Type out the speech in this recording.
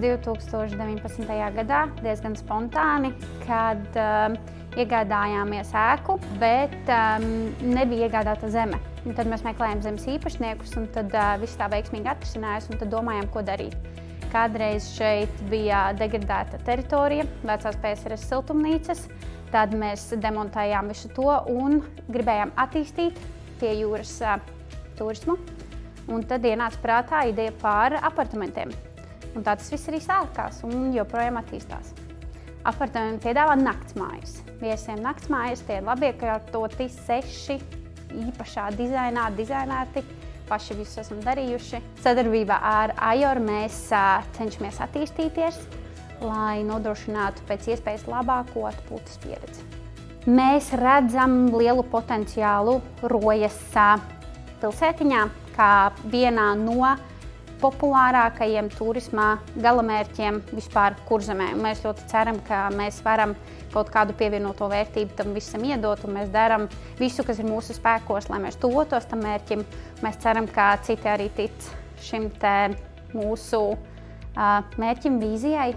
2019. gadā diezgan spontāni, kad iegādājāmies ēku, bet nebija iegādāta zeme. Un tad mēs meklējām zemes īpašniekus, un tad viss tā veiksmīgi atrisinājās, un tad domājām, ko darīt. Kādreiz šeit bija degradēta teritorija, vecās PSRS siltumnīcas, tad mēs demontējām visu to un gribējām attīstīt pie jūras turismu. Un tad ienāca prātā ideja par apartamentiem. Un tā tas viss arī sākās un joprojām attīstās. Apartamenti piedāvā naktsmājas. Viesiem naktsmājas tie ir labi iekārtoti 6 īpašā dizainā, dizainēti. Paši visus esam darījuši. Sadarbībā ar AJOR mēs cenšamies attīstīties, lai nodrošinātu pēc iespējas labāko atpūtas pieredzi. Mēs redzam lielu potenciālu Rojas pilsētiņā kā vienā no populārākajiem turisma galamērķiem vispār Kurzemē. Mēs ļoti ceram, ka mēs varam kaut kādu pievienoto vērtību tam visam iedot, un mēs darām visu, kas ir mūsu spēkos, lai mēs tuvotos tam mērķim. Mēs ceram, ka citi arī tic šim te mūsu mērķim, vīzijai.